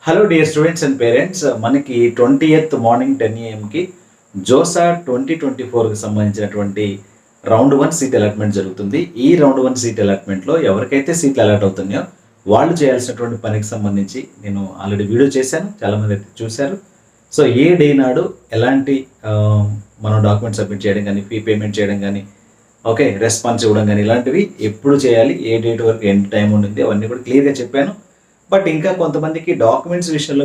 Hello dear students and parents, మనకి 20th morning 10 AM JoSAA 2024కి సంబంధించినటువంటి round 1 seat allotment జరుగుతుంది. ఈ రౌండ్ 1 సీట్ అలాట్మెంట్లో ఎవరికైతే సీట్లు అలాట్ అవుతున్నాయో వాళ్ళు చేయాల్సినటువంటి పనికి సంబంధించి నేను ఆల్రెడీ వీడియో చేశాను, చాలామంది అయితే చూశారు. సో ఏ డే నాడు ఎలాంటి మనం డాక్యుమెంట్ సబ్మిట్ చేయడం కానీ, ఫీ పేమెంట్ చేయడం కానీ, ఓకే రెస్పాన్స్ ఇవ్వడం కానీ, ఇలాంటివి ఎప్పుడు చేయాలి, ఏ డేట్ వరకు ఎంత టైం ఉంటుంది అవన్నీ కూడా క్లియర్గా చెప్పాను. బట్ ఇంకా కొంతమందికి డాక్యుమెంట్స్ విషయంలో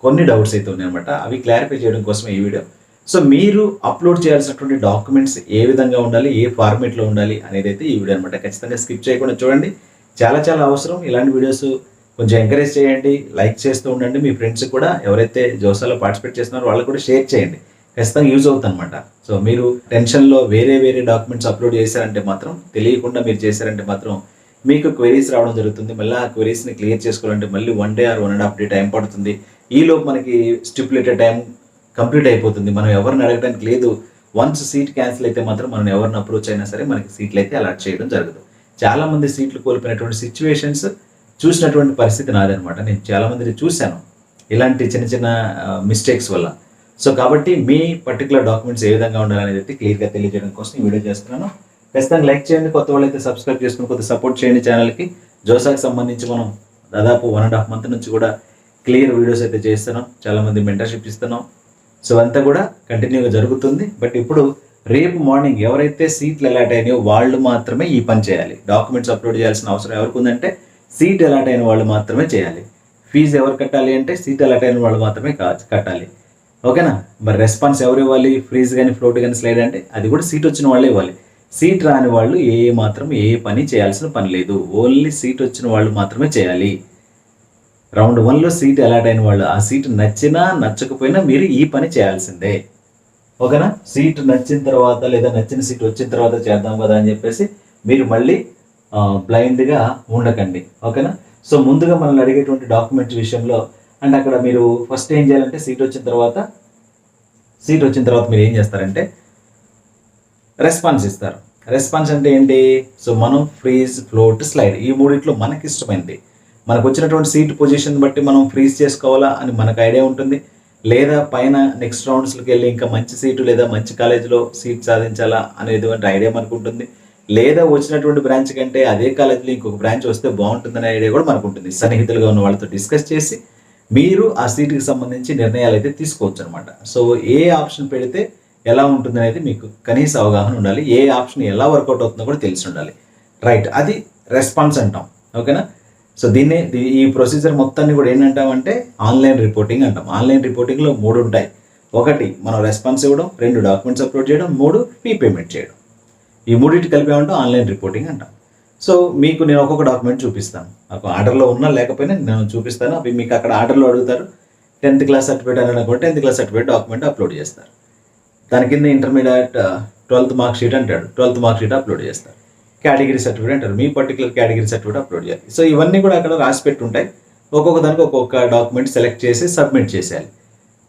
కొన్ని డౌట్స్ అయితే ఉన్నాయన్నమాట. అవి క్లారిఫై చేయడం కోసం ఈ వీడియో. సో మీరు అప్లోడ్ చేయాల్సినటువంటి డాక్యుమెంట్స్ ఏ విధంగా ఉండాలి, ఏ ఫార్మేట్లో ఉండాలి అనేది అయితే ఈ వీడియో అనమాట. ఖచ్చితంగా స్కిప్ చేయకుండా చూడండి, చాలా చాలా అవసరం. ఇలాంటి వీడియోస్ కొంచెం ఎంకరేజ్ చేయండి, లైక్ చేస్తూ ఉండండి. మీ ఫ్రెండ్స్ కూడా ఎవరైతే జోసాలో పార్టిసిపేట్ చేస్తున్నారో వాళ్ళకు కూడా షేర్ చేయండి, ఖచ్చితంగా యూజ్ అవుతుంది అనమాట. సో మీరు టెన్షన్లో వేరే డాక్యుమెంట్స్ అప్లోడ్ చేశారంటే మాత్రం, తెలియకుండా మీరు చేశారంటే మాత్రం మీకు క్వెరీస్ రావడం జరుగుతుంది. మళ్ళీ ఆ క్వెరీస్ని క్లియర్ చేసుకోవాలంటే మళ్ళీ 1 day or 1.5 day టైం పడుతుంది. ఈలోపు మనకి స్టిపులేటెడ్ టైం కంప్లీట్ అయిపోతుంది. మనం ఎవరిని అడగడానికి లేదు. వన్స్ సీట్ క్యాన్సిల్ అయితే మాత్రం మనం ఎవరిని అప్రోచ్ అయినా సరే మనకి సీట్లు అయితే అలాట్ చేయడం జరగదు. చాలామంది సీట్లు కోల్పోయినటువంటి సిచ్యువేషన్స్ చూసినటువంటి పరిస్థితి నాదనమాట. నేను చాలామందిని చూశాను ఇలాంటి చిన్న చిన్న మిస్టేక్స్ వల్ల. సో కాబట్టి మీ పర్టికులర్ డాక్యుమెంట్స్ ఏ విధంగా ఉండాలనేది అయితే క్లియర్గా తెలియజేయడం కోసం ఈ వీడియో చేస్తున్నాను. ఖచ్చితంగా లైక్ చేయండి, కొత్త వాళ్ళు అయితే సబ్స్క్రైబ్ చేసుకుని కొద్దిగా సపోర్ట్ చేయండి ఛానల్కి. జోసాకి సంబంధించి మనం దాదాపు 1.5 month నుంచి కూడా క్లియర్ వీడియోస్ అయితే చేస్తున్నాం, చాలామంది మెంటర్షిప్ ఇస్తున్నాం. సో అంతా కూడా కంటిన్యూగా జరుగుతుంది. బట్ ఇప్పుడు రేపు మార్నింగ్ ఎవరైతే సీట్లు అలాట్ అయినాయో వాళ్ళు మాత్రమే ఈ పని చేయాలి. డాక్యుమెంట్స్ అప్లోడ్ చేయాల్సిన అవసరం ఎవరికి ఉందంటే సీట్ అలాట్ అయిన వాళ్ళు మాత్రమే చేయాలి. ఫీజు ఎవరు కట్టాలి అంటే సీట్ అలాట్ అయిన వాళ్ళు మాత్రమే కట్టాలి. ఓకేనా? మరి రెస్పాన్స్ ఎవరు ఇవ్వాలి? ఫ్రీజ్ కానీ, ఫ్లోట్ కానీ, స్లైడ్ అంటే అది కూడా సీట్ వచ్చిన వాళ్ళే ఇవ్వాలి. సీట్ రాని వాళ్ళు ఏ పని చేయాల్సిన పని లేదు. ఓన్లీ సీట్ వచ్చిన వాళ్ళు మాత్రమే చేయాలి. రౌండ్ 1లో సీట్ అలాట్ అయిన వాళ్ళు, ఆ సీట్ నచ్చినా నచ్చకపోయినా మీరు ఈ పని చేయాల్సిందే. ఓకేనా? సీట్ నచ్చిన తర్వాత లేదా నచ్చిన సీట్ వచ్చిన తర్వాత చేద్దాం కదా అని చెప్పేసి మీరు మళ్ళీ బ్లైండ్గా ఉండకండి. ఓకేనా? సో ముందుగా మనల్ని అడిగేటువంటి డాక్యుమెంట్స్ విషయంలో అంటే అక్కడ మీరు ఫస్ట్ ఏం చేయాలంటే సీట్ వచ్చిన తర్వాత మీరు ఏం చేస్తారంటే రెస్పాన్స్ ఇస్తారు. రెస్పాన్స్ అంటే ఏంటి? సో మనం ఫ్రీజ్, ఫ్లోట్, స్లైడ్ ఈ మూడిట్లో మనకి ఇష్టమైంది, మనకు వచ్చినటువంటి సీట్ పొజిషన్ బట్టి మనం ఫ్రీజ్ చేసుకోవాలా అని మనకు ఐడియా ఉంటుంది. లేదా పైన నెక్స్ట్ రౌండ్స్కి వెళ్ళి ఇంకా మంచి సీటు లేదా మంచి కాలేజీలో సీట్ సాధించాలా అనేటువంటి ఐడియా మనకు ఉంటుంది. లేదా వచ్చినటువంటి బ్రాంచ్ కంటే అదే కాలేజీలో ఇంకొక బ్రాంచ్ వస్తే బాగుంటుందనే ఐడియా కూడా మనకు ఉంటుంది. సన్నిహితులుగా ఉన్న వాళ్ళతో డిస్కస్ చేసి మీరు ఆ సీటుకి సంబంధించి నిర్ణయాలు అయితే తీసుకోవచ్చు అనమాట. సో ఏ ఆప్షన్ పెడితే ఎలా ఉంటుంది అనేది మీకు కనీస అవగాహన ఉండాలి. ఏ ఆప్షన్ ఎలా వర్కౌట్ అవుతుందో కూడా తెలిసి ఉండాలి. రైట్, అది రెస్పాన్స్ అంటాం. ఓకేనా? సో ఈ ప్రొసీజర్ మొత్తాన్ని కూడా ఏంటంటామంటే ఆన్లైన్ రిపోర్టింగ్ అంటాం. ఆన్లైన్ రిపోర్టింగ్లో 3 ఉంటాయి. 1 మనం రెస్పాన్స్ ఇవ్వడం, 2 డాక్యుమెంట్స్ అప్లోడ్ చేయడం, 3 ఫీ పేమెంట్ చేయడం. ఈ మూడింటి కలిపేమంటాం ఆన్లైన్ రిపోర్టింగ్ అంటాం. సో మీకు నేను ఒక్కొక్క డాక్యుమెంట్ చూపిస్తాను. నాకు ఆర్డర్లో ఉన్నా లేకపోయినా నేను చూపిస్తాను. అవి మీకు అక్కడ ఆర్డర్లో అడుగుతారు. 10th class సర్టిఫికేట్ అని అనుకుంటే 10th class certificate document upload చేస్తారు. దాని కింద ఇంటర్మీడియట్ 12th మార్క్ షీట్ అంటాడు, 12th మార్క్ షీట్ అప్లోడ్ చేస్తారు. కేటగిరీ సర్టిఫికేట్ అంటారు, మీ పర్టికులర్ కేటగిరీ సర్టిఫికేట్ అప్లోడ్ చేయాలి. సో ఇవన్నీ కూడా అక్కడ రాసి పెట్టి ఉంటాయి. ఒక్కొక్క దానికి ఒక్కొక్క డాక్యుమెంట్ సెలెక్ట్ చేసి సబ్మిట్ చేసేయాలి.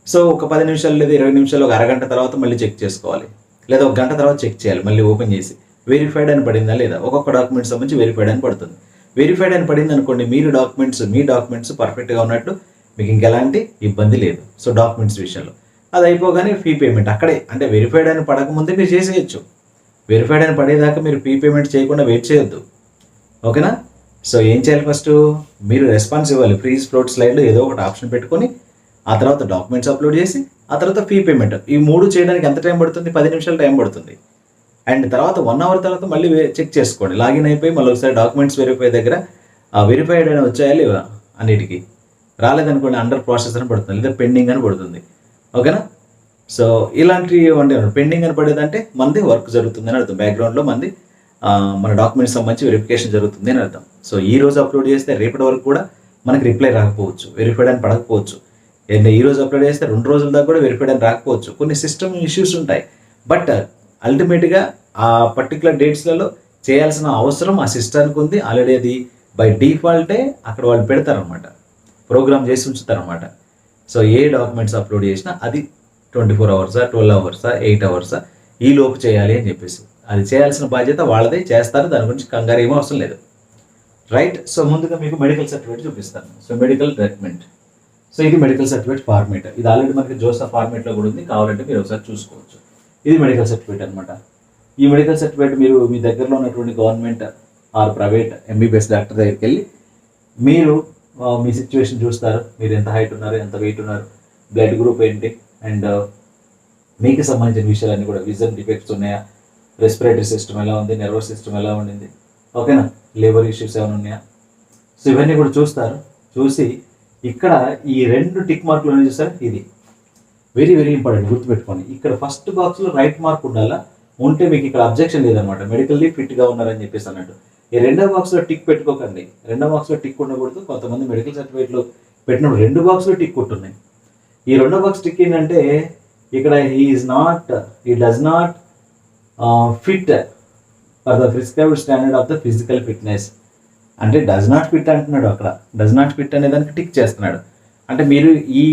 సో ఒక 10 నిమిషాలు లేదా 20 నిమిషాలు, ఒక అరగంట తర్వాత మళ్ళీ చెక్ చేసుకోవాలి, లేదా ఒక గంట తర్వాత చెక్ చేయాలి. మళ్ళీ ఓపెన్ చేసి వెరిఫైడ్ అని పడిందా లేదా, ఒక్కొక్క డాక్యుమెంట్ సంబంధించి వెరిఫైడ్ అని పడుతుంది. వెరిఫైడ్ అని పడింది అనుకోండి, మీ డాక్యుమెంట్స్ పర్ఫెక్ట్గా ఉన్నట్టు, మీకు ఇంకెలాంటి ఇబ్బంది లేదు. సో డాక్యుమెంట్స్ విషయంలో అది అయిపోగానే ఫీ పేమెంట్ అక్కడే, అంటే వెరిఫైడ్ అని పడకముందే మీరు చేసేయచ్చు. వెరిఫైడ్ అని పడేదాకా మీరు ఫీ పేమెంట్ చేయకుండా వెయిట్ చేయొద్దు. ఓకేనా? సో ఏం చేయాలి? ఫస్ట్ మీరు రెస్పాన్స్ ఇవ్వాలి. ఫ్రీజ్, ఫ్లోట్, స్లైడ్లో ఏదో ఒకటి ఆప్షన్ పెట్టుకొని ఆ తర్వాత డాక్యుమెంట్స్ అప్లోడ్ చేసి ఆ తర్వాత ఫీ పేమెంట్. ఈ 3 చేయడానికి ఎంత టైం పడుతుంది? 10 నిమిషాలు టైం పడుతుంది. అండ్ తర్వాత 1 hour తర్వాత మళ్ళీ చెక్ చేసుకోండి. లాగిన్ అయిపోయి మళ్ళీ ఒకసారి డాక్యుమెంట్స్ వెరిఫై దగ్గర వెరిఫైడ్ అని వచ్చాయా లేవా, అన్నిటికీ రాలేదనుకోండి అండర్ ప్రాసెస్ అని పడుతుంది, లేదా పెండింగ్ అని పడుతుంది. ఓకేనా? సో ఇలాంటివి అంటే పెండింగ్ అని పడేదంటే మనది వర్క్ జరుగుతుంది అని అర్థం. బ్యాక్గ్రౌండ్లో మన డాక్యుమెంట్స్ సంబంధించి వెరిఫికేషన్ జరుగుతుంది అని అర్థం. సో ఈ రోజు అప్లోడ్ చేస్తే రేపటి వరకు కూడా మనకి రిప్లై రాకపోవచ్చు, వెరిఫైడ్ అని పడకపోవచ్చు. ఈ రోజు అప్లోడ్ చేస్తే 2 రోజుల దాకా కూడా వెరిఫైడ్ అని రాకపోవచ్చు. కొన్ని సిస్టమ్ ఇష్యూస్ ఉంటాయి. బట్ అల్టిమేట్గా ఆ పర్టికులర్ డేట్స్లలో చేయాల్సిన అవసరం ఆ సిస్టానికి ఉంది. ఆల్రెడీ అది బై డిఫాల్టే అక్కడ వాళ్ళు పెడతారనమాట, ప్రోగ్రామ్ చేసి ఉంచుతారనమాట. సో ఏ డాక్యుమెంట్స్ అప్లోడ్ చేసినా అది 24 hours, 12 hours, 8 hours ఈ లోపు చేయాలి అని చెప్పేసి, అది చేయాల్సిన బాధ్యత వాళ్ళదే, చేస్తారు. దాని గురించి కంగారు ఏమీ అవసరం లేదు. రైట్? సో ముందుగా మీకు మెడికల్ సర్టిఫికేట్ చూపిస్తాను. సో మెడికల్ డాక్యుమెంట్, సో ఇది మెడికల్ సర్టిఫికేట్ ఫార్మేట్. ఇది ఆల్రెడీ మనకి జోసా ఫార్మేట్లో కూడా ఉంది, కావాలంటే మీరు ఒకసారి చూసుకోవచ్చు. ఇది మెడికల్ సర్టిఫికేట్ అనమాట. ఈ మెడికల్ సర్టిఫికేట్ మీరు మీ దగ్గరలో ఉన్నటువంటి government or private MBBS doctor దగ్గరికి వెళ్ళి మీరు మీ సిచ్యువేషన్ చూస్తారు. మీరు ఎంత హైట్ ఉన్నారు, ఎంత వెయిట్ ఉన్నారు, బ్లడ్ గ్రూప్ ఏంటి, అండ్ మీకు సంబంధించిన విషయాలన్నీ కూడా, విజన్ డిఫెక్ట్స్ ఉన్నాయా, రెస్పిరేటరీ సిస్టమ్ ఎలా ఉంది, నర్వస్ సిస్టమ్ ఎలా ఉండింది, ఓకేనా, లేబర్ ఇష్యూస్ ఏమైనా ఉన్నాయా, సో ఇవన్నీ కూడా చూస్తారు. చూసి ఇక్కడ ఈ 2 టిక్ మార్కులు ఉన్నాయి చూస్తారు, ఇది వెరీ వెరీ ఇంపార్టెంట్, గుర్తుపెట్టుకోండి. ఇక్కడ ఫస్ట్ బాక్స్లో రైట్ మార్క్ ఉండాలా, ఉంటే మీకు ఇక్కడ అబ్జెక్షన్ లేదనమాట, మెడికల్లీ ఫిట్గా ఉన్నారని చెప్పేసి అన్నట్టు. ఈ 2వ బాక్స్లో టిక్ పెట్టుకోకండి. 2వ బాక్స్లో టిక్ ఉండకూడదు. కొంతమంది మెడికల్ సర్టిఫికేట్లో పెట్టినప్పుడు 2 బాక్స్లో టిక్ కొట్టున్నాయి. ఈ 2వ బాక్స్ టిక్ ఏంటంటే ఇక్కడ he does not fit for the prescribed standard of the physical fitness అంటే డస్ నాట్ ఫిట్ అంటున్నాడు. అక్కడ డస్ నాట్ ఫిట్ అనే దానికి టిక్ చేస్తున్నాడు. అంటే మీరు ఈ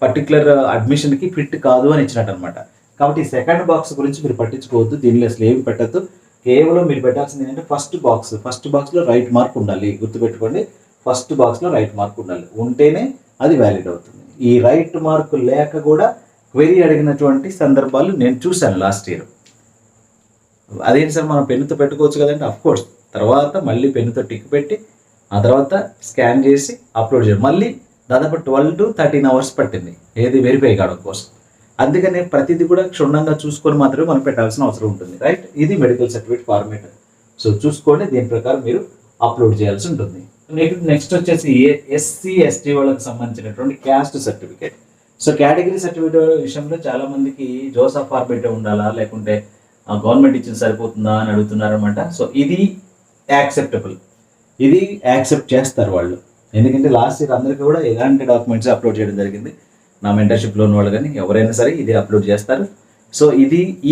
పర్టికులర్ అడ్మిషన్కి ఫిట్ కాదు అని ఇచ్చినట్టు అనమాట. కాబట్టి ఈ సెకండ్ బాక్స్ గురించి మీరు పట్టించుకోవద్దు, దీనిలో అసలు ఏమి పెట్టద్దు. కేవలం మీరు పెట్టాల్సింది ఏంటంటే ఫస్ట్ బాక్స్లో రైట్ మార్క్ ఉండాలి. గుర్తుపెట్టుకోండి, ఫస్ట్ బాక్స్లో రైట్ మార్క్ ఉండాలి, ఉంటేనే అది వ్యాలిడ్ అవుతుంది. ఈ రైట్ మార్క్ లేక కూడా క్వెరీ అడిగినటువంటి సందర్భాలు నేను చూశాను లాస్ట్ ఇయర్. అదేంటి సార్ మనం పెన్నుతో పెట్టుకోవచ్చు కదండి, అఫ్కోర్స్. తర్వాత మళ్ళీ పెన్నుతో టిక్ పెట్టి ఆ తర్వాత స్కాన్ చేసి అప్లోడ్ చేయాలి. మళ్ళీ దాదాపు 12 to 13 hours పట్టింది ఏది వెరిఫై కావడం కోసం. అందుకనే ప్రతిదీ కూడా క్షుణ్ణంగా చూసుకొని మాత్రమే మనం పెట్టాల్సిన అవసరం ఉంటుంది, రైట్. ఇది మెడికల్ సర్టిఫికేట్ ఫార్మేట్. సో చూసుకోండి, దీని ప్రకారం మీరు అప్లోడ్ చేయాల్సి ఉంటుంది. నెక్స్ట్ వచ్చేసి ఎస్సీ ఎస్టీ వాళ్ళకి సంబంధించినటువంటి caste certificate. So category certificate విషయంలో చాలా మందికి జోసా ఫార్మేట్ ఉండాలా లేకుంటే గవర్నమెంట్ ఇచ్చిన సరిపోతుందా అని అడుగుతున్నారు అనమాట. సో ఇది యాక్సెప్టబుల్, ఇది యాక్సెప్ట్ చేస్తారు వాళ్ళు. ఎందుకంటే లాస్ట్ ఇయర్ అందరికీ కూడా ఎలాంటి డాక్యుమెంట్స్ అప్లోడ్ చేయడం జరిగింది. నా మెంటర్షిప్లో ఉన్న వాళ్ళు కానీ ఎవరైనా సరే ఇది అప్లోడ్ చేస్తారు. సో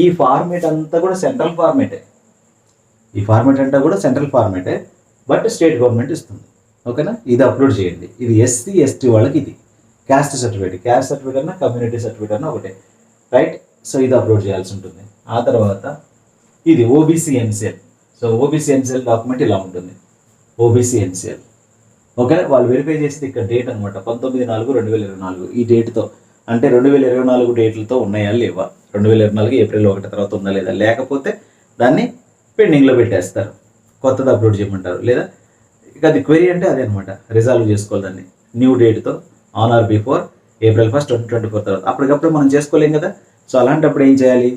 ఈ ఫార్మేట్ అంతా కూడా సెంట్రల్ ఫార్మేటే. ఈ ఫార్మేట్ అంతా కూడా సెంట్రల్ ఫార్మేటే, బట్ స్టేట్ గవర్నమెంట్ ఇస్తుంది, ఓకేనా. ఇది అప్లోడ్ చేయండి. ఇది ఎస్సీ ఎస్టీ వాళ్ళకి ఇది క్యాస్ట్ సర్టిఫికేట్ అన్నా కమ్యూనిటీ సర్టిఫికేట్ అన్నా ఒకటే, రైట్. సో ఇది అప్లోడ్ చేయాల్సి ఉంటుంది. ఆ తర్వాత ఇది OBC NCL. So OBC NCL document ఇలా ఉంటుంది, ఓబీసీ ఎన్సిఎల్, ఓకే. వాళ్ళు వెరిఫై చేసింది ఇక్కడ డేట్ అనమాట 19/4/2024. ఈ డేట్తో అంటే 2024 డేట్లతో ఉన్నాయా లేవా, 2024 ఏప్రిల్ 1 తర్వాత ఉందా లేదా, లేకపోతే దాన్ని పెండింగ్లో పెట్టేస్తారు, కొత్తది అప్లోడ్ చేయమంటారు. లేదా ఇక అది క్వెరీ అంటే అదే అనమాట, రిజాల్వ్ చేసుకోవాలి దాన్ని న్యూ డేట్తో ఆన్ ఆర్ బిఫోర్ April 1, 2024 తర్వాత. అప్పటికప్పుడు మనం చేసుకోలేం కదా. సో అలాంటప్పుడు ఏం చేయాలి,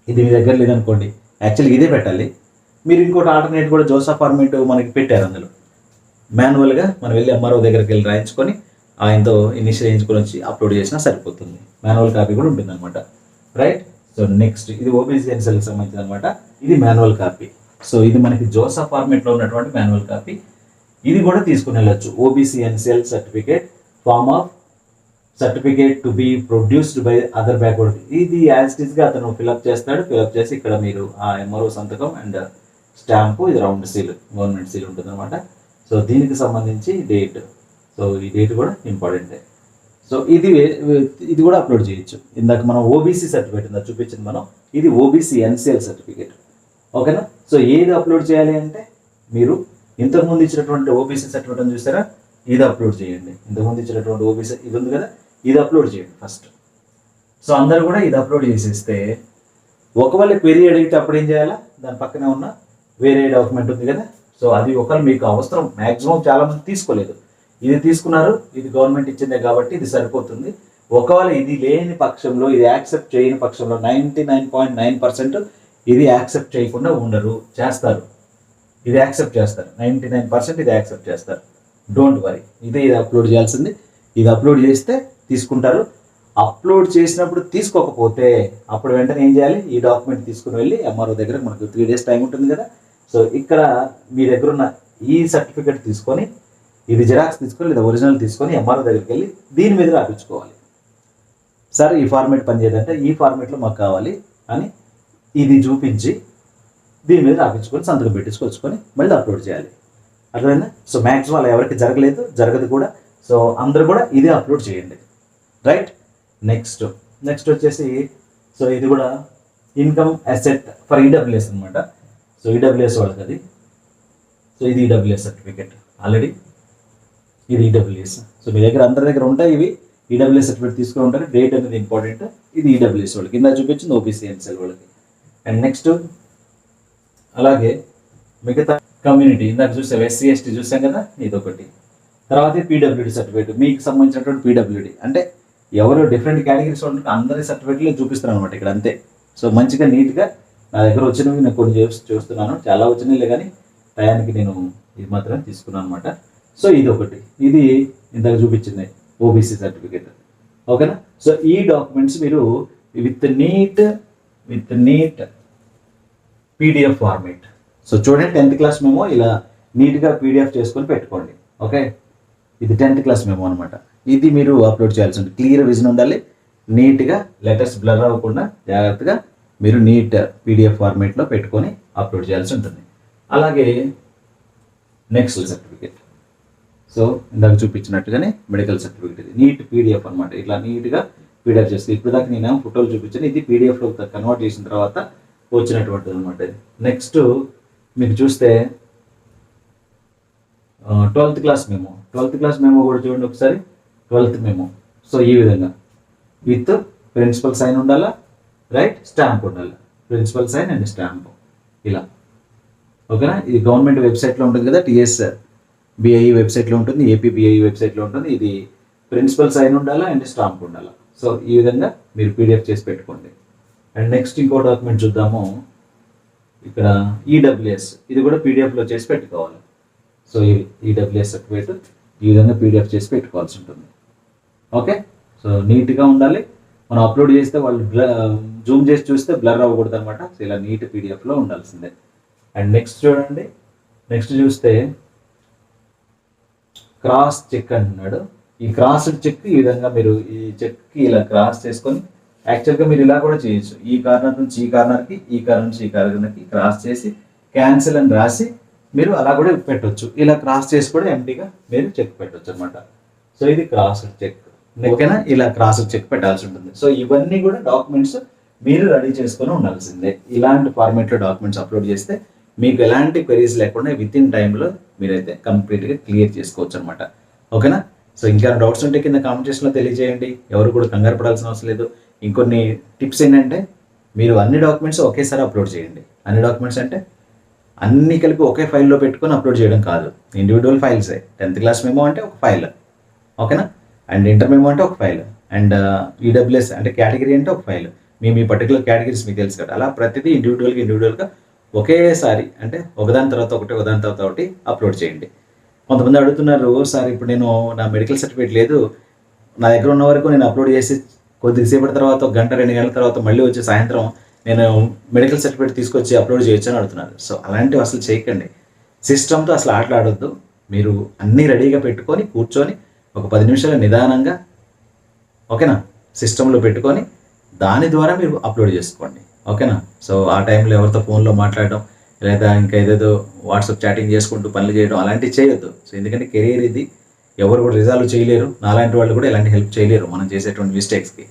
ఇది మీ దగ్గర లేదనుకోండి, యాక్చువల్గా ఇదే పెట్టాలి. మీరు ఇంకోటి ఆల్టర్నేట్ కూడా జోసా ఫార్మేట్ మనకి పెట్టారు, అందులో మాన్యువల్గా మనం వెళ్ళి ఎంఆర్ఓ దగ్గరికి వెళ్ళి రాయించుకొని ఆయనతో ఇనిషియల్ వేయించుకొని వచ్చి అప్లోడ్ చేసినా సరిపోతుంది. మాన్యువల్ కాపీ కూడా ఉంటుంది అనమాట, రైట్. సో నెక్స్ట్ ఇది ఓబీసీ ఎన్సిఎల్కి సంబంధించిన అనమాట. ఇది మాన్యువల్ కాపీ. సో ఇది మనకి జోసా ఫార్మేట్లో ఉన్నటువంటి మాన్యువల్ కాపీ. ఇది కూడా తీసుకుని వెళ్ళచ్చు. OBC NCL certificate form of certificate to be produced by other backward. ఇది యాజ్ ఇట్ ఈస్గా అతను ఫిలప్ చేస్తాడు. ఫిలప్ చేసి ఇక్కడ మీరు ఆ ఎంఆర్ఓ సంతకం అండ్ స్టాంపు, ఇది రౌండ్ సీల్, గవర్నమెంట్ సీల్ ఉంటుంది అనమాట. సో దీనికి సంబంధించి డేట్, సో ఈ డేట్ కూడా ఇంపార్టెంటే. సో ఇది కూడా అప్లోడ్ చేయొచ్చు. ఇందాక మనం ఓబీసీ సర్టిఫికేట్ ఉందా చూపించింది మనం, ఇది ఓబీసీ ఎన్సిఎల్ సర్టిఫికేట్, ఓకేనా. సో ఏది అప్లోడ్ చేయాలి అంటే మీరు ఇంతకుముందు ఇచ్చినటువంటి ఓబీసీ సర్టిఫికేట్ చూసారా, ఇది అప్లోడ్ చేయండి. ఇంతకుముందు ఇచ్చినటువంటి ఓబీసీ ఇది ఉంది కదా, ఇది అప్లోడ్ చేయండి ఫస్ట్. సో అందరు కూడా ఇది అప్లోడ్ చేసేస్తే ఒకవేళ క్వెరీ అడిగితే అప్పుడు ఏం చేయాలా, దాని పక్కనే ఉన్న వేరే డాక్యుమెంట్ ఉంది కదా, సో అది ఒకవేళ మీకు అవసరం, మ్యాక్సిమం చాలామంది తీసుకోలేదు, ఇది తీసుకున్నారు, ఇది గవర్నమెంట్ ఇచ్చిందే కాబట్టి ఇది సరిపోతుంది. ఒకవేళ ఇది లేని పక్షంలో, ఇది యాక్సెప్ట్ చేయని పక్షంలో 99.9% ఇది యాక్సెప్ట్ చేయకుండా ఉండరు, చేస్తారు. ఇది యాక్సెప్ట్ చేస్తారు, 99% ఇది యాక్సెప్ట్ చేస్తారు. డోంట్ వరీ, ఇది అప్లోడ్ చేయాల్సింది. ఇది అప్లోడ్ చేస్తే తీసుకుంటారు. అప్లోడ్ చేసినప్పుడు తీసుకోకపోతే అప్పుడు వెంటనే ఏం చేయాలి, ఈ డాక్యుమెంట్ తీసుకుని వెళ్ళి ఎంఆర్ఓ దగ్గర, మనకు 3 days టైం ఉంటుంది కదా. సో ఇక్కడ మీ దగ్గర ఉన్న ఈ సర్టిఫికేట్ తీసుకొని, ఇది జిరాక్స్ తీసుకొని లేదా ఒరిజినల్ తీసుకొని ఎంఆర్ఓ దగ్గరికి వెళ్ళి దీని మీద రాపించుకోవాలి. సార్ ఈ ఫార్మేట్ పనిచేయదంటే ఈ ఫార్మేట్లో మాకు కావాలి అని ఇది చూపించి దీని మీద రాపించుకొని సంతకం పెట్టించుకొచ్చుకొని మళ్ళీ అప్లోడ్ చేయాలి, అర్థమైందా. సో మ్యాక్సిమం అలా ఎవరికి జరగదు కూడా. సో అందరూ కూడా ఇదే అప్లోడ్ చేయండి, రైట్. నెక్స్ట్ వచ్చేసి, సో ఇది కూడా ఇన్కమ్ అసెట్ ఫర్ ఈడబ్ల్యూఎస్ అనమాట. సో ఈడబ్ల్యూఎస్ వాళ్ళకి అది. సో ఇది ఈడబ్ల్యూఎస్ సర్టిఫికేట్ ఆల్రెడీ. ఇది ఈడబ్ల్యూఎస్. సో మీ దగ్గర అందరి దగ్గర ఉంటాయి ఇవి. ఈడబ్ల్యూఎస్ సర్టిఫికేట్ తీసుకుని ఉంటారు. డేట్ అనేది ఇంపార్టెంట్. ఇది ఈడబ్ల్యూఎస్ వాళ్ళకి, కింద చూపించింది ఓబీసీ ఎన్సీఎల్ వాళ్ళకి. అండ్ నెక్స్ట్ అలాగే మిగతా కమ్యూనిటీ ఇందాక చూసాం, ఎస్సీ ఎస్టీ చూసాం కదా, ఇది ఒకటి. తర్వాత పీడబ్ల్యూడి సర్టిఫికేట్, మీకు సంబంధించినటువంటి పీడబ్ల్యూడి అంటే ఎవరు డిఫరెంట్ కేటగిరీస్ ఉంటే అందరి సర్టిఫికేట్లు చూపిస్తున్నాను అనమాట ఇక్కడ, అంతే. సో మంచిగా నీట్గా నా దగ్గర వచ్చినవి నేను కొన్ని చూస్తున్నాను, చాలా వచ్చినాయిలే కానీ టయానికి నేను ఇది మాత్రమే తీసుకున్నాను అనమాట. సో ఇది ఒకటి, ఇది ఇందాక చూపించింది ఓబీసీ సర్టిఫికేట్, ఓకేనా. సో ఈ డాక్యుమెంట్స్ మీరు with neat PDF format. So చూడండి 10th క్లాస్ మెమో ఇలా నీట్గా పీడిఎఫ్ చేసుకొని పెట్టుకోండి, ఓకే. ఇది 10th క్లాస్ మెమో అనమాట. ఇది మీరు అప్లోడ్ చేయాల్సి ఉంటుంది. క్లియర్ విజన్ ఉండాలి, నీట్గా లెటర్స్ బ్లర్ అవ్వకుండా జాగ్రత్తగా మీరు నీట్ పీడిఎఫ్ ఫార్మేట్లో పెట్టుకొని అప్లోడ్ చేయాల్సి ఉంటుంది. అలాగే నెక్స్ట్ సర్టిఫికేట్, సో ఇందాక చూపించినట్టుగానే మెడికల్ సర్టిఫికేట్, ఇది నీట్ పీడిఎఫ్ అనమాట. ఇట్లా నీట్గా పీడిఎఫ్ చేస్తుంది. ఇప్పుడు దాకా నేను ఫోటోలు చూపించాను, ఇది పీడిఎఫ్లో కన్వర్ట్ చేసిన తర్వాత వచ్చినటువంటిది అనమాట ఇది. నెక్స్ట్ మీకు చూస్తే 12th క్లాస్ మెమో కూడా చూడండి ఒకసారి. 12th మెమో, సో ఈ విధంగా విత్ ప్రిన్సిపల్ సైన్ ఉండాలా, రైట్, స్టాంప్ ఉండాలి, ప్రిన్సిపల్ సైన్ అండ్ స్టాంప్ ఇలా, ఓకేనా. ఇది గవర్నమెంట్ వెబ్సైట్లో ఉంటుంది కదా, TSBI వెబ్సైట్లో ఉంటుంది, APBI వెబ్సైట్లో ఉంటుంది. ఇది ప్రిన్సిపల్ సైన్ ఉండాలా అండ్ స్టాంప్ ఉండాలా. సో ఈ విధంగా మీరు పీడిఎఫ్ చేసి పెట్టుకోండి. అండ్ నెక్స్ట్ ఇంకో డాక్యుమెంట్ చూద్దాము. ఇక్కడ ఈడబ్ల్యూఎస్, ఇది కూడా పీడిఎఫ్లో చేసి పెట్టుకోవాలి. సో ఈడబ్ల్యూఎస్ సర్టిఫికేట్ ఈ విధంగా పీడిఎఫ్ చేసి పెట్టుకోవాల్సి ఉంటుంది, ఓకే. సో నీట్గా ఉండాలి. మనం అప్లోడ్ చేస్తే వాళ్ళు జూమ్ చేసి చూస్తే బ్లర్ అవ్వకూడదు అనమాట. సో ఇలా నీట్ పీడిఎఫ్లో ఉండాల్సిందే. అండ్ నెక్స్ట్ చూడండి, నెక్స్ట్ చూస్తే క్రాస్ చెక్ అంటున్నాడు. ఈ క్రాస్ చెక్ ఈ విధంగా మీరు ఈ చెక్కి ఇలా క్రాస్ చేసుకొని, యాక్చువల్గా మీరు ఇలా కూడా చేయొచ్చు. ఈ కార్నర్ నుంచి ఈ కార్నర్కి, ఈ కార్నర్ నుంచి ఈ కార్నర్కి క్రాస్ చేసి క్యాన్సిల్ అని రాసి మీరు అలా కూడా పెట్టవచ్చు. ఇలా క్రాస్ చేసి కూడా ఎంటీగా మీరు చెక్ పెట్టవచ్చు అనమాట. సో ఇది క్రాస్ చెక్, ఓకేనా. ఇలా క్రాస్ చెక్ పెట్టాల్సి ఉంటుంది. సో ఇవన్నీ కూడా డాక్యుమెంట్స్ మీరు రెడీ చేసుకొని ఉండాల్సిందే. ఇలాంటి ఫార్మేట్లో డాక్యుమెంట్స్ అప్లోడ్ చేస్తే మీకు ఎలాంటి క్వెరీస్ లేకుండా విత్ ఇన్ టైంలో మీరైతే కంప్లీట్గా క్లియర్ చేసుకోవచ్చు అనమాట, ఓకేనా. సో ఇంకా డౌట్స్ ఉంటే కింద కామెంట్ సెక్షన్లో తెలియజేయండి. ఎవరు కూడా కంగారు పడాల్సిన అవసరం లేదు. ఇంకొన్ని టిప్స్ ఏంటంటే, మీరు అన్ని డాక్యుమెంట్స్ ఒకేసారి అప్లోడ్ చేయండి. అన్ని డాక్యుమెంట్స్ అంటే అన్ని కలిపి ఒకే ఫైల్లో పెట్టుకొని అప్లోడ్ చేయడం కాదు, ఇండివిజువల్ ఫైల్సే. 10th క్లాస్ మెమో అంటే ఒక ఫైల్, ఓకేనా. అండ్ ఇంటర్ మెమో అంటే ఒక ఫైల్, అండ్ ఈడబ్ల్యూఎస్ అంటే కేటగిరీ అంటే ఒక ఫైల్. మీ పర్టికులర్ కేటగిరీస్ మీకు తెలుసు కదా, అలా ప్రతిదీ ఇండివిజువల్గా ఒకేసారి అంటే ఒకదాని తర్వాత ఒకటి అప్లోడ్ చేయండి. కొంతమంది అడుగుతున్నారు, సార్ ఇప్పుడు నేను నా మెడికల్ సర్టిఫికేట్ లేదు, నా దగ్గర ఉన్న వరకు నేను అప్లోడ్ చేసి కొద్దిసేపటి తర్వాత 1 గంట 2 గంటల తర్వాత మళ్ళీ వచ్చి సాయంత్రం నేను మెడికల్ సర్టిఫికేట్ తీసుకొచ్చి అప్లోడ్ చేయొచ్చు అని అడుగుతున్నారు. సో అలాంటివి అసలు చేయకండి. సిస్టమ్తో అసలు ఆటలాడొద్దు. మీరు అన్నీ రెడీగా పెట్టుకొని కూర్చొని ఒక 10 నిమిషాలు నిదానంగా, ఓకేనా, సిస్టంలో పెట్టుకొని దాని ద్వారా మీరు అప్లోడ్ చేసుకోండి, ఓకేనా. సో ఆ టైంలో ఎవరితో ఫోన్లో మాట్లాడడం లేదా ఇంకా ఏదేదో వాట్సాప్ చాటింగ్ చేసుకుంటూ పనులు చేయడం అలాంటివి చేయొద్దు. సో ఎందుకంటే కెరీర్ ఇది, ఎవరు కూడా రిజాల్వ్ చేయలేరు. నాలాంటి వాళ్ళు కూడా ఎలాంటి హెల్ప్ చేయలేరు మనం చేసేటువంటి మిస్టేక్స్కి,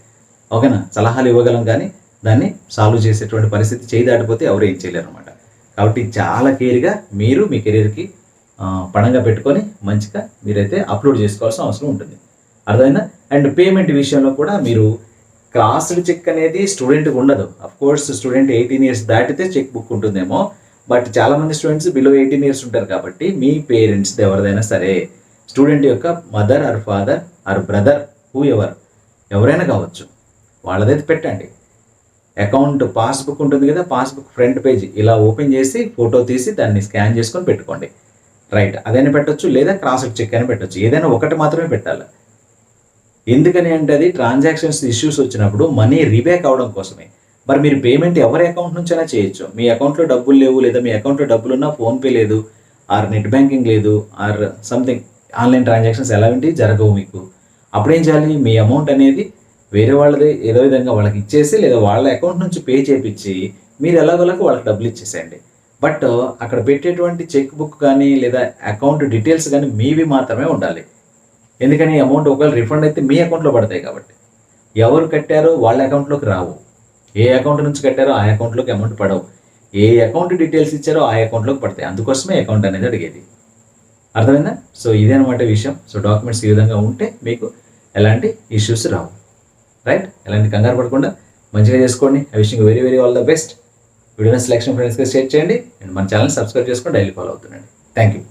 ఓకేనా. సలహాలు ఇవ్వగలం కానీ దాన్ని సాల్వ్ చేసేటువంటి పరిస్థితి చేయి దాటిపోతే ఎవరు ఏం చేయలేరు అనమాట. కాబట్టి చాలా కేర్గా మీరు మీ కెరీర్కి పణంగా పెట్టుకొని మంచిగా మీరైతే అప్లోడ్ చేసుకోవాల్సిన అవసరం ఉంటుంది, అర్థమైందా. అండ్ పేమెంట్ విషయంలో కూడా మీరు క్రాస్డ్ చెక్ అనేది స్టూడెంట్కి ఉండదు. అఫ్కోర్స్ స్టూడెంట్ 18 years దాటితే చెక్ బుక్ ఉంటుందేమో, బట్ చాలామంది స్టూడెంట్స్ బిలో 18 years ఉంటారు. కాబట్టి మీ పేరెంట్స్ ఎవరిదైనా సరే, స్టూడెంట్ యొక్క mother or father or brother ఎవరైనా కావచ్చు, వాళ్ళదైతే పెట్టండి. అకౌంట్ పాస్బుక్ ఉంటుంది కదా, పాస్బుక్ ఫ్రంట్ పేజ్ ఇలా ఓపెన్ చేసి ఫోటో తీసి దాన్ని స్కాన్ చేసుకొని పెట్టుకోండి, రైట్. అదైనా పెట్టచ్చు, లేదా క్రాస్డ్ చెక్ అయినా పెట్టచ్చు. ఏదైనా ఒకటి మాత్రమే పెట్టాలి. ఎందుకని అంటే అది ట్రాన్సాక్షన్స్ ఇష్యూస్ వచ్చినప్పుడు మనీ రీబ్యాక్ అవడం కోసమే. మరి మీరు పేమెంట్ ఎవరి అకౌంట్ నుంచైనా చేయొచ్చు. మీ అకౌంట్లో డబ్బులు లేవు, లేదా మీ అకౌంట్లో డబ్బులు ఉన్నా ఫోన్పే లేదు, ఆర్ నెట్ బ్యాంకింగ్ లేదు, ఆర్ సంథింగ్ ఆన్లైన్ ట్రాన్సాక్షన్స్ ఎలాంటి జరగవు మీకు. అప్పుడేం చేయాలి, మీ అమౌంట్ అనేది వేరే వాళ్ళది ఏదో విధంగా వాళ్ళకి ఇచ్చేసి, లేదా వాళ్ళ అకౌంట్ నుంచి పే చేయించి మీరు ఎలాగోలాగా వాళ్ళకి డబ్బులు ఇచ్చేసేయండి. బట్ అక్కడ పెట్టేటువంటి చెక్ బుక్ కానీ లేదా అకౌంట్ డీటెయిల్స్ కానీ మీవి మాత్రమే ఉండాలి. ఎందుకని అమౌంట్ ఒకవేళ రిఫండ్ అయితే మీ అకౌంట్లో పడతాయి కాబట్టి, ఎవరు కట్టారో వాళ్ళ అకౌంట్లోకి రావు. ఏ అకౌంట్ నుంచి కట్టారో ఆ అకౌంట్లోకి అమౌంట్ పడవు. ఏ అకౌంట్ డీటెయిల్స్ ఇచ్చారో ఆ అకౌంట్లోకి పడతాయి. అందుకోసమే అకౌంట్ అనేది అడిగేది, అర్థమైందా? సో ఇదే అనమాట విషయం. సో డాక్యుమెంట్స్ ఈ విధంగా ఉంటే మీకు ఎలాంటి ఇష్యూస్ రావు. రైట్? ఎలాంటి కంగారు పడకుండా మంచిగా చేసుకోండి. I wishing very very all the best. వీడియోని సెలెక్షన్ ఫ్రెండ్స్గా షేర్ చేయండి అండ్ మన ఛానల్ సబ్స్క్రైబ్ చేసుకొని డైలీ ఫాలో అవుతుండండి. Thank you.